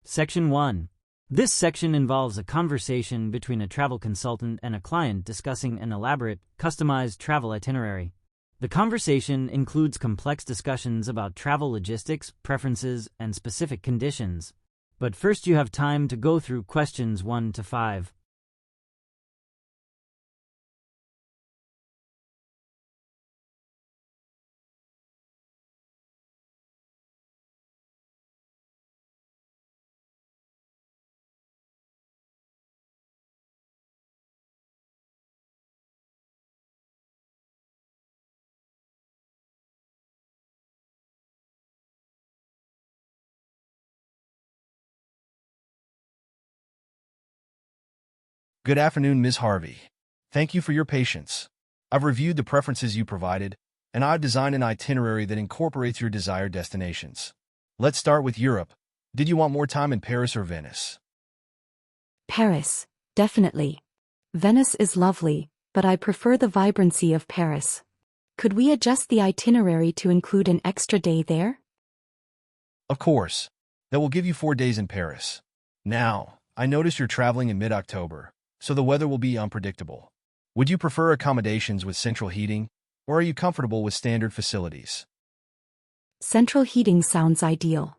Section 1. This section involves a conversation between a travel consultant and a client discussing an elaborate, customized travel itinerary. The conversation includes complex discussions about travel logistics, preferences, and specific conditions. But first you have time to go through questions 1 to 5. Good afternoon, Ms. Harvey. Thank you for your patience. I've reviewed the preferences you provided, and I've designed an itinerary that incorporates your desired destinations. Let's start with Europe. Did you want more time in Paris or Venice? Paris, definitely. Venice is lovely, but I prefer the vibrancy of Paris. Could we adjust the itinerary to include an extra day there? Of course. That will give you 4 days in Paris. Now, I notice you're traveling in mid-October, so the weather will be unpredictable. Would you prefer accommodations with central heating, or are you comfortable with standard facilities? Central heating sounds ideal.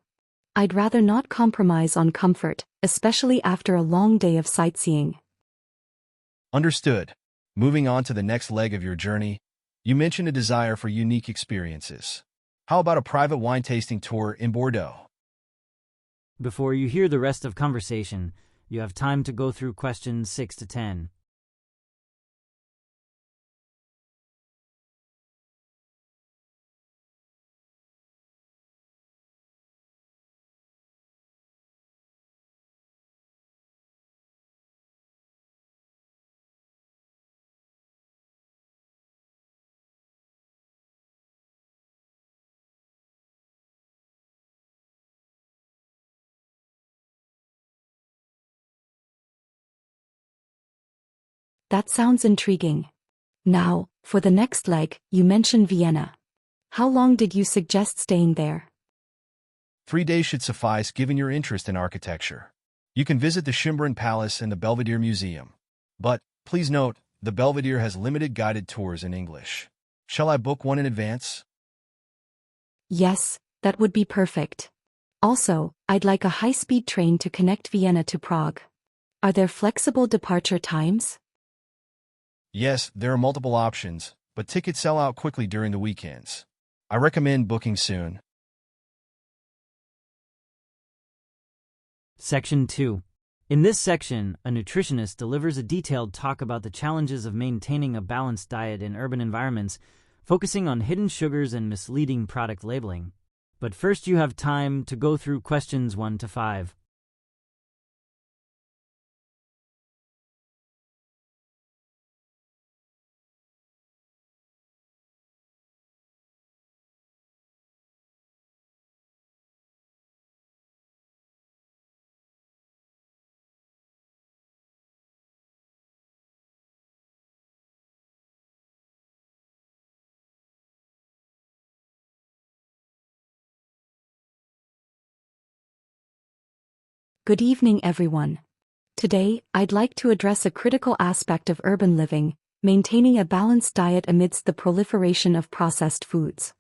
I'd rather not compromise on comfort, especially after a long day of sightseeing. Understood. Moving on to the next leg of your journey, you mentioned a desire for unique experiences. How about a private wine tasting tour in Bordeaux? Before you hear the rest of conversation, you have time to go through questions 6 to 10. That sounds intriguing. Now, for the next leg, you mentioned Vienna. How long did you suggest staying there? 3 days should suffice given your interest in architecture. You can visit the Schönbrunn Palace and the Belvedere Museum. But, please note, the Belvedere has limited guided tours in English. Shall I book one in advance? Yes, that would be perfect. Also, I'd like a high-speed train to connect Vienna to Prague. Are there flexible departure times? Yes, there are multiple options, but tickets sell out quickly during the weekends. I recommend booking soon. Section 2. In this section, a nutritionist delivers a detailed talk about the challenges of maintaining a balanced diet in urban environments, focusing on hidden sugars and misleading product labeling. But first you have time to go through questions 1 to 5. Good evening, everyone. Today, I'd like to address a critical aspect of urban living, maintaining a balanced diet amidst the proliferation of processed foods.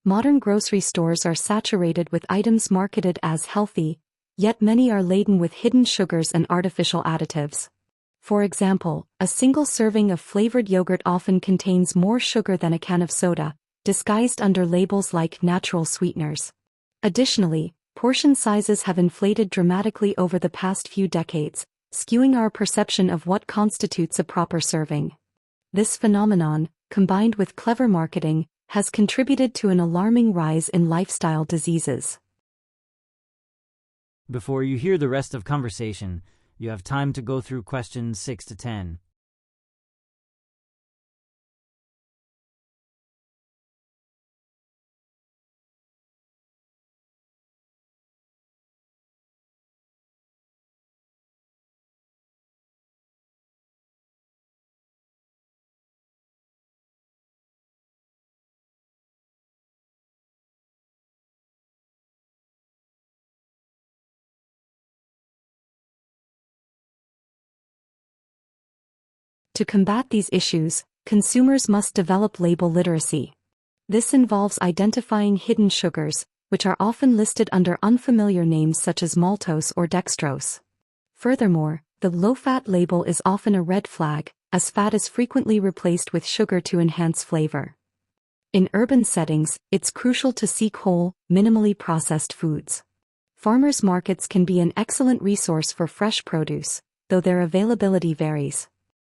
Modern grocery stores are saturated with items marketed as healthy, yet many are laden with hidden sugars and artificial additives. For example, a single serving of flavored yogurt often contains more sugar than a can of soda, disguised under labels like natural sweeteners. Additionally, portion sizes have inflated dramatically over the past few decades, skewing our perception of what constitutes a proper serving. This phenomenon, combined with clever marketing, has contributed to an alarming rise in lifestyle diseases. Before you hear the rest of conversation, you have time to go through questions 6 to 10. To combat these issues, consumers must develop label literacy. This involves identifying hidden sugars, which are often listed under unfamiliar names such as maltose or dextrose. Furthermore, the low-fat label is often a red flag, as fat is frequently replaced with sugar to enhance flavor. In urban settings, it's crucial to seek whole, minimally processed foods. Farmers' markets can be an excellent resource for fresh produce, though their availability varies.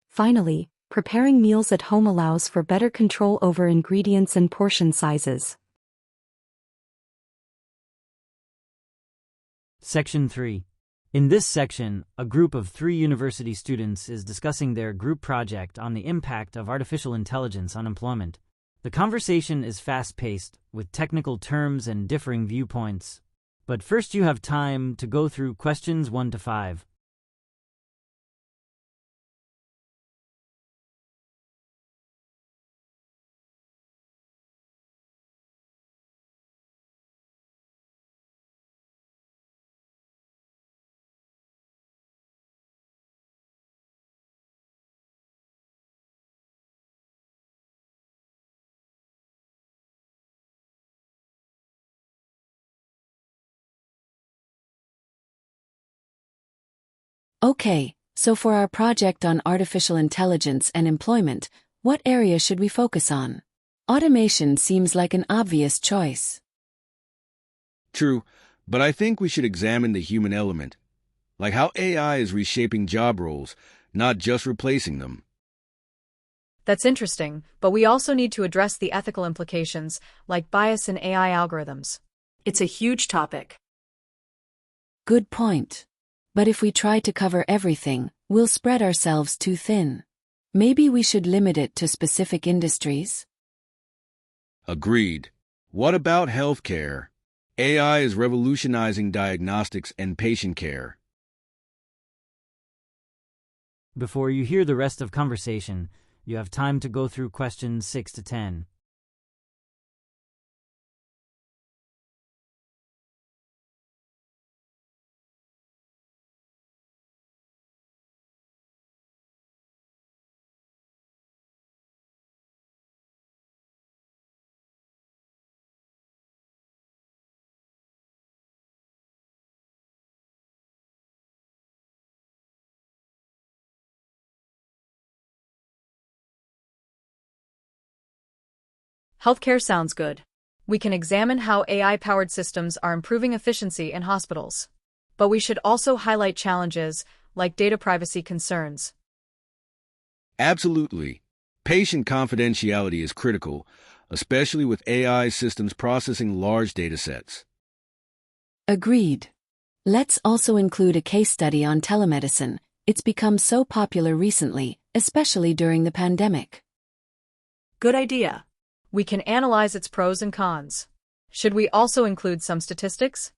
Finally, preparing meals at home allows for better control over ingredients and portion sizes. Section 3. In this section, a group of 3 university students is discussing their group project on the impact of artificial intelligence on employment. The conversation is fast-paced, with technical terms and differing viewpoints. But first you have time to go through questions 1 to 5. Okay, so for our project on artificial intelligence and employment, what area should we focus on? Automation seems like an obvious choice. True, but I think we should examine the human element, like how AI is reshaping job roles, not just replacing them. That's interesting, but we also need to address the ethical implications, like bias in AI algorithms. It's a huge topic. Good point. But if we try to cover everything, we'll spread ourselves too thin. Maybe we should limit it to specific industries? Agreed. What about healthcare? AI is revolutionizing diagnostics and patient care. Before you hear the rest of conversation, you have time to go through questions 6 to 10. Healthcare sounds good. We can examine how AI-powered systems are improving efficiency in hospitals. But we should also highlight challenges, like data privacy concerns. Absolutely. Patient confidentiality is critical, especially with AI systems processing large data sets. Agreed. Let's also include a case study on telemedicine. It's become so popular recently, especially during the pandemic. Good idea. We can analyze its pros and cons. Should we also include some statistics?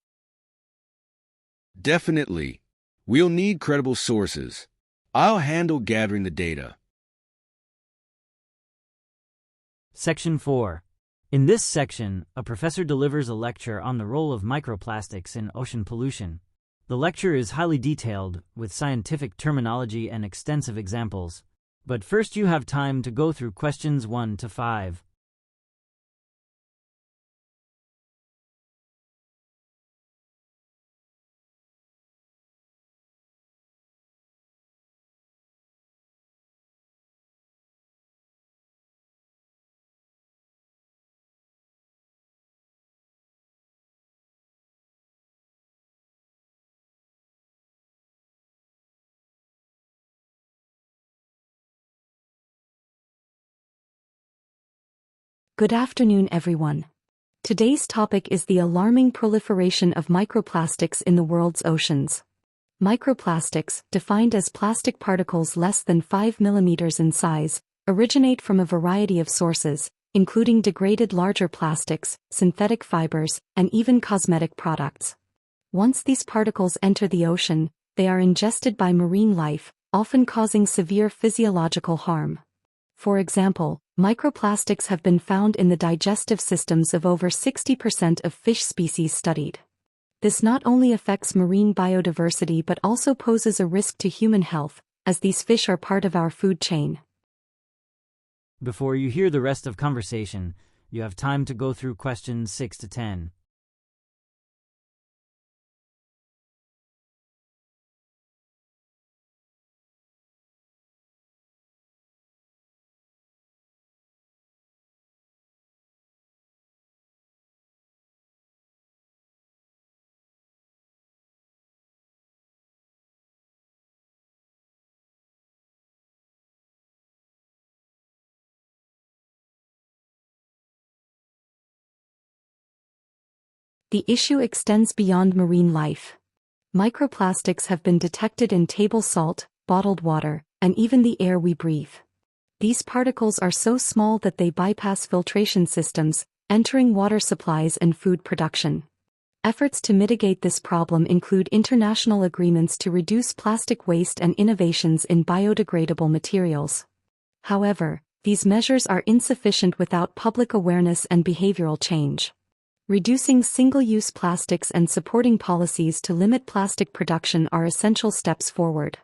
Definitely. We'll need credible sources. I'll handle gathering the data. Section 4. In this section, a professor delivers a lecture on the role of microplastics in ocean pollution. The lecture is highly detailed, with scientific terminology and extensive examples. But first you have time to go through questions 1 to 5. Good afternoon, everyone. Today's topic is the alarming proliferation of microplastics in the world's oceans. Microplastics, defined as plastic particles less than 5 millimeters in size, originate from a variety of sources, including degraded larger plastics, synthetic fibers, and even cosmetic products. Once these particles enter the ocean, they are ingested by marine life, often causing severe physiological harm. For example, microplastics have been found in the digestive systems of over 60% of fish species studied. This not only affects marine biodiversity but also poses a risk to human health, as these fish are part of our food chain. Before you hear the rest of conversation, you have time to go through questions 6 to 10. The issue extends beyond marine life. Microplastics have been detected in table salt, bottled water, and even the air we breathe. These particles are so small that they bypass filtration systems, entering water supplies and food production. Efforts to mitigate this problem include international agreements to reduce plastic waste and innovations in biodegradable materials. However, these measures are insufficient without public awareness and behavioral change. Reducing single-use plastics and supporting policies to limit plastic production are essential steps forward.